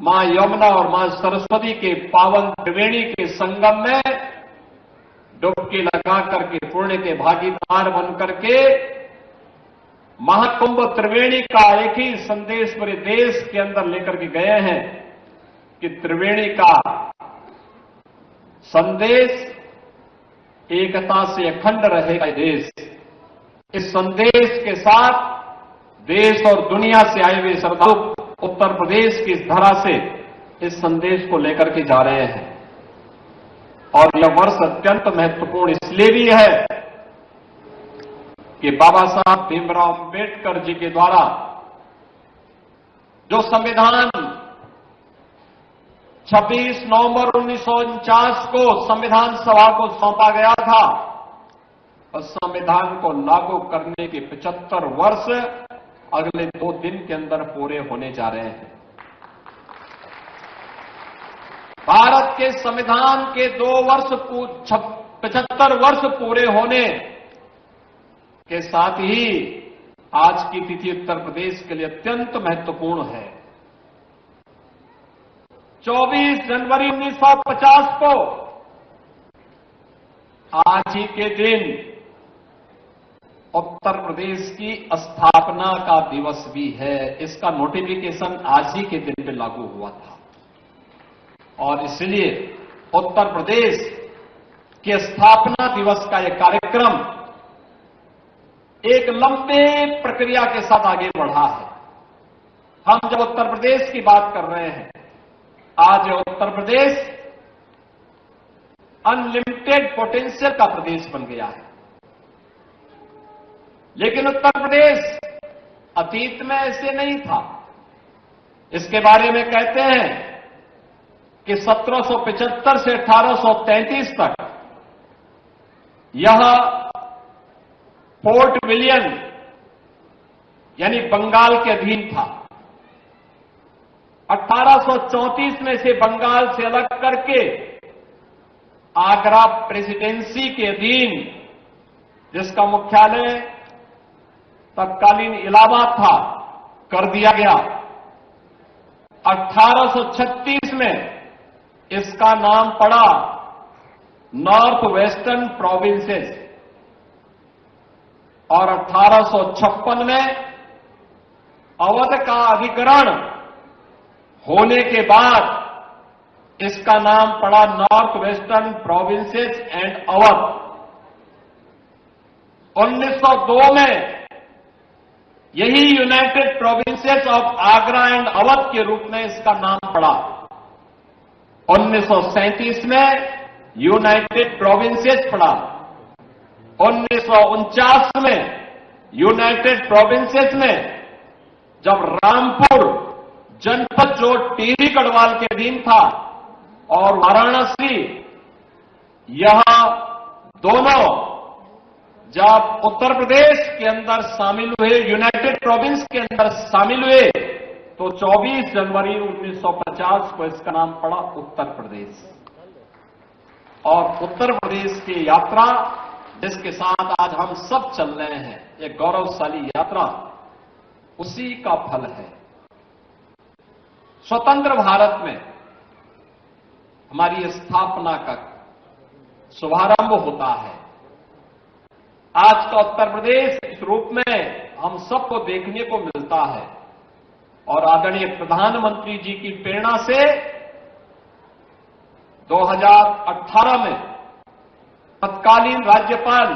मां यमुना और मां सरस्वती के पावन त्रिवेणी के संगम में डुबकी लगा करके पुण्य के भागीदार बन करके महाकुंभ त्रिवेणी का एक ही संदेश पूरे देश के अंदर लेकर के गए हैं कि त्रिवेणी का संदेश एकता से अखंड रहेगा देश। इस संदेश के साथ देश और दुनिया से आए हुए श्रद्धालु उत्तर प्रदेश की इस धरा से इस संदेश को लेकर के जा रहे हैं। और यह वर्ष अत्यंत महत्वपूर्ण इसलिए भी है कि बाबा साहब भीमराव अंबेडकर जी के द्वारा जो संविधान 26 नवंबर 1949 को संविधान सभा को सौंपा गया था, उस संविधान को लागू करने के 75 वर्ष अगले 2 दिन के अंदर पूरे होने जा रहे हैं। भारत के संविधान के 75 वर्ष पूरे होने के साथ ही आज की तिथि उत्तर प्रदेश के लिए अत्यंत महत्वपूर्ण है। 24 जनवरी 1950 को आज ही के दिन उत्तर प्रदेश की स्थापना का दिवस भी है। इसका नोटिफिकेशन आज ही के दिन पे लागू हुआ था और इसलिए उत्तर प्रदेश के स्थापना दिवस का यह कार्यक्रम एक लंबे प्रक्रिया के साथ आगे बढ़ा है। हम जब उत्तर प्रदेश की बात कर रहे हैं, आज उत्तर प्रदेश अनलिमिटेड पोटेंशियल का प्रदेश बन गया है। लेकिन उत्तर प्रदेश अतीत में ऐसे नहीं था। इसके बारे में कहते हैं कि 1775 से 1833 तक यह फोर्ट विलियम यानी बंगाल के अधीन था। 1834 में से बंगाल से अलग करके आगरा प्रेसिडेंसी के अधीन, जिसका मुख्यालय तत्कालीन इलाहाबाद था, कर दिया गया। 1836 में इसका नाम पड़ा नॉर्थ वेस्टर्न प्रोविंसेस और 1856 में अवध का अधिकरण होने के बाद इसका नाम पड़ा north western provinces and Awadh. 1902 में यही United provinces of Agra and Awadh के रूप में इसका नाम पड़ा। 1937 में यूनाइटेड प्रोविंसेस पड़ा। 1949 में यूनाइटेड प्रोविंसेस में जब रामपुर जनपद जो टिहरी गढ़वाल के अधीन था और वाराणसी, यहां दोनों जब उत्तर प्रदेश के अंदर शामिल हुए, यूनाइटेड प्रोविंस के अंदर शामिल हुए, तो 24 जनवरी 1950 को इसका नाम पड़ा उत्तर प्रदेश। और उत्तर प्रदेश की यात्रा जिसके साथ आज हम सब चल रहे हैं, एक गौरवशाली यात्रा, उसी का फल है। स्वतंत्र भारत में हमारी स्थापना का शुभारंभ होता है। आज का उत्तर प्रदेश इस रूप में हम सबको देखने को मिलता है और आदरणीय प्रधानमंत्री जी की प्रेरणा से 2018 में तत्कालीन राज्यपाल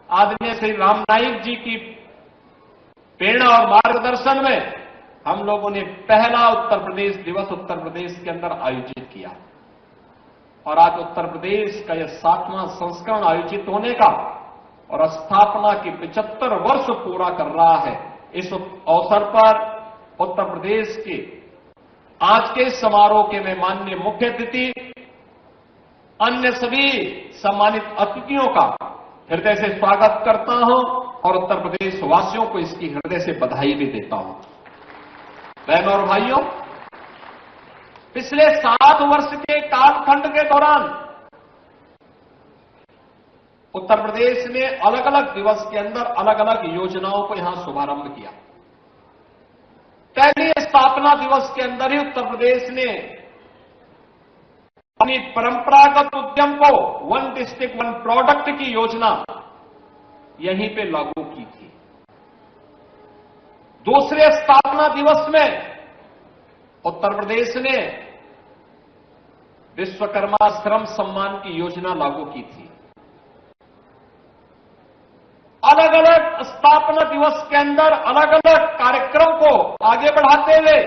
आदरणीय श्री राम नाईक जी की प्रेरणा और मार्गदर्शन में हम लोगों ने पहला उत्तर प्रदेश दिवस उत्तर प्रदेश के अंदर आयोजित किया और आज उत्तर प्रदेश का यह 7वां संस्करण आयोजित होने का और स्थापना के 75 वर्ष पूरा कर रहा है। इस अवसर पर उत्तर प्रदेश के आज के समारोह के मैं माननीय मुख्य अतिथि, अन्य सभी सम्मानित अतिथियों का हृदय से स्वागत करता हूं और उत्तर प्रदेश वासियों को इसकी हृदय से बधाई भी देता हूं। बहनों और भाइयों, पिछले 7 वर्ष के कालखंड के दौरान उत्तर प्रदेश ने अलग अलग दिवस के अंदर अलग अलग योजनाओं को यहां शुभारंभ किया। पहले स्थापना दिवस के अंदर ही उत्तर प्रदेश ने अपनी परंपरागत उद्यम को वन डिस्ट्रिक्ट वन प्रोडक्ट की योजना यहीं पे लागू की थी। दूसरे स्थापना दिवस में उत्तर प्रदेश ने विश्वकर्मा श्रम सम्मान की योजना लागू की थी। अलग अलग स्थापना दिवस के अंदर अलग अलग कार्यक्रम को आगे बढ़ाते हुए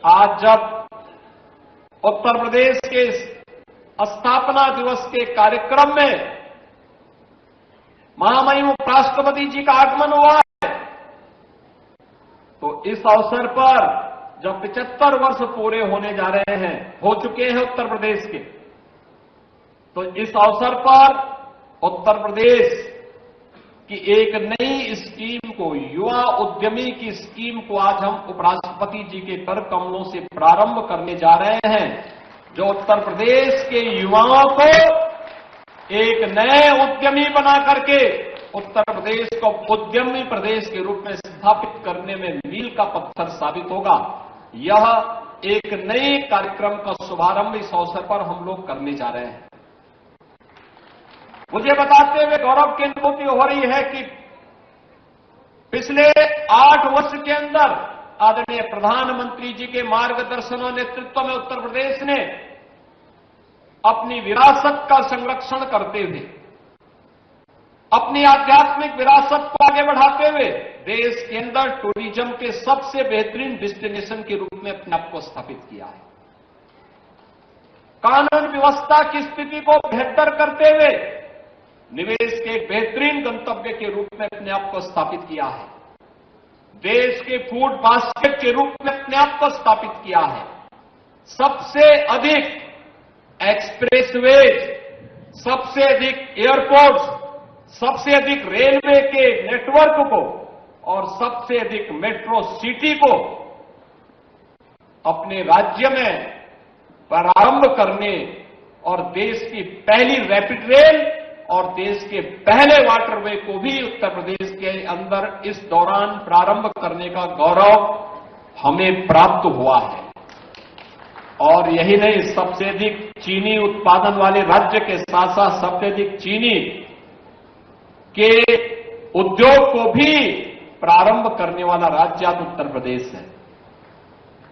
आज जब उत्तर प्रदेश के स्थापना दिवस के कार्यक्रम में महामहिम उपराष्ट्रपति जी का आगमन हुआ है, तो इस अवसर पर जब 75 वर्ष पूरे होने जा रहे हैं, हो चुके हैं उत्तर प्रदेश के, तो इस अवसर पर उत्तर प्रदेश की एक नई स्कीम को, युवा उद्यमी की स्कीम को आज हम उपराष्ट्रपति जी के कर कमलों से प्रारंभ करने जा रहे हैं, जो उत्तर प्रदेश के युवाओं को एक नए उद्यमी बना करके उत्तर प्रदेश को उद्यमी प्रदेश के रूप में स्थापित करने में मील का पत्थर साबित होगा। यह एक नए कार्यक्रम का शुभारंभ इस अवसर पर हम लोग करने जा रहे हैं। मुझे बताते हुए गौरव की अनुभूति हो रही है कि पिछले 8 वर्ष के अंदर आदरणीय प्रधानमंत्री जी के मार्गदर्शन और नेतृत्व में उत्तर प्रदेश ने अपनी विरासत का संरक्षण करते हुए, अपनी आध्यात्मिक विरासत को आगे बढ़ाते हुए देश के अंदर टूरिज्म के सबसे बेहतरीन डेस्टिनेशन के रूप में अपने आप को स्थापित किया है। कानून व्यवस्था की स्थिति को बेहतर करते हुए निवेश के बेहतरीन गंतव्य के रूप में अपने आप को स्थापित किया है। देश के फूड बास्केट के रूप में अपने आप को स्थापित किया है। सबसे अधिक एक्सप्रेसवेज, सबसे अधिक एयरपोर्ट्स, सबसे अधिक रेलवे के नेटवर्क को और सबसे अधिक मेट्रो सिटी को अपने राज्य में प्रारंभ करने और देश की पहली रैपिड रेल और देश के पहले वाटरवे को भी उत्तर प्रदेश के अंदर इस दौरान प्रारंभ करने का गौरव हमें प्राप्त हुआ है। और यही नहीं, सबसे अधिक चीनी उत्पादन वाले राज्य के साथ साथ सबसे अधिक चीनी के उद्योग को भी प्रारंभ करने वाला राज्य आज उत्तर प्रदेश है।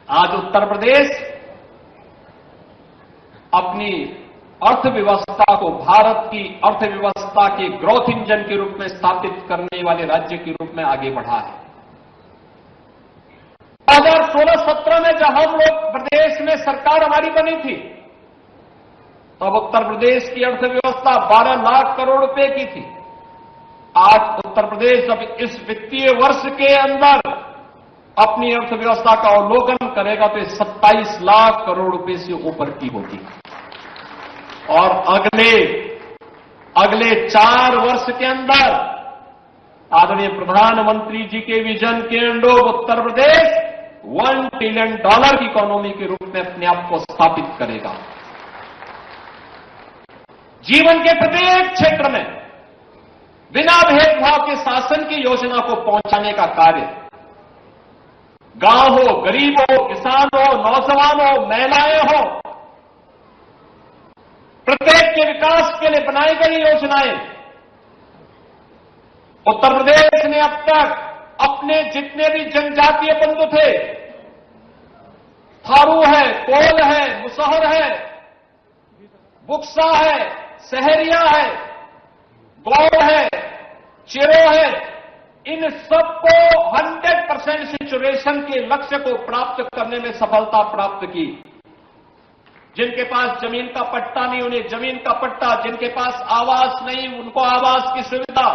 आज उत्तर प्रदेश अपनी अर्थव्यवस्था को भारत की अर्थव्यवस्था के ग्रोथ इंजन के रूप में स्थापित करने वाले राज्य के रूप में आगे बढ़ा है। 2016-17 में जब हम लोग प्रदेश में सरकार हमारी बनी थी, तब उत्तर प्रदेश की अर्थव्यवस्था 12 लाख करोड़ रुपए की थी। आज उत्तर प्रदेश जब इस वित्तीय वर्ष के अंदर अपनी अर्थव्यवस्था का अवलोकन करेगा तो 27 लाख करोड़ रुपए से ऊपर की होगी। और अगले 4 वर्ष के अंदर आदरणीय प्रधानमंत्री जी के विजन के अंडर उत्तर प्रदेश $1 ट्रिलियन की इकोनॉमी के रूप में अपने आप को स्थापित करेगा। जीवन के प्रत्येक क्षेत्र में बिना भेदभाव के शासन की योजना को पहुंचाने का कार्य, गांव हो, गरीब हो, किसान हो, नौजवान हो, महिलाएं हो, प्रत्येक के विकास के लिए बनाई गई योजनाएं उत्तर प्रदेश ने अब तक अपने जितने भी जनजातीय बंधु थे, थारू है, कोल है, मुसहर है, बुक्सा है, सहरिया है, गौड़ है, चिरो है, इन सबको 100% सिचुएशन के लक्ष्य को प्राप्त करने में सफलता प्राप्त की। जिनके पास जमीन का पट्टा नहीं, उन्हें जमीन का पट्टा, जिनके पास आवास नहीं, उनको आवास की सुविधा,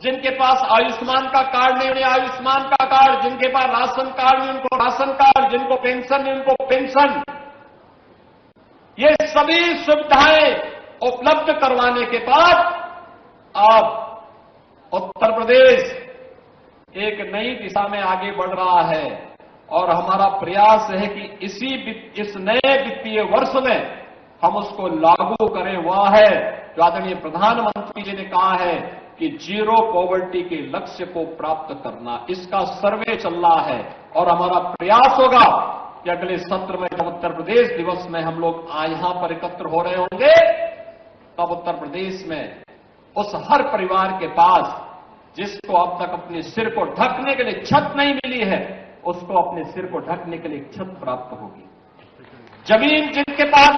जिनके पास आयुष्मान का कार्ड नहीं, उन्हें आयुष्मान का कार्ड, जिनके पास राशन कार्ड नहीं, उनको राशन कार्ड, जिनको पेंशन नहीं, उनको पेंशन। ये सभी सुविधाएं उपलब्ध करवाने के बाद अब उत्तर प्रदेश एक नई दिशा में आगे बढ़ रहा है और हमारा प्रयास है कि इस नए वित्तीय वर्ष में हम उसको लागू करें। वह है जो आदरणीय प्रधानमंत्री जी ने कहा है कि जीरो पॉवर्टी के लक्ष्य को प्राप्त करना, इसका सर्वे चल रहा है और हमारा प्रयास होगा कि अगले सत्र में जब उत्तर प्रदेश दिवस में हम लोग यहां पर एकत्र हो रहे होंगे, तब उत्तर प्रदेश में उस हर परिवार के पास जिसको अब तक अपने सिर को ढकने के लिए छत नहीं मिली है, उसको अपने सिर को ढकने के लिए छत प्राप्त होगी। जमीन जिनके पास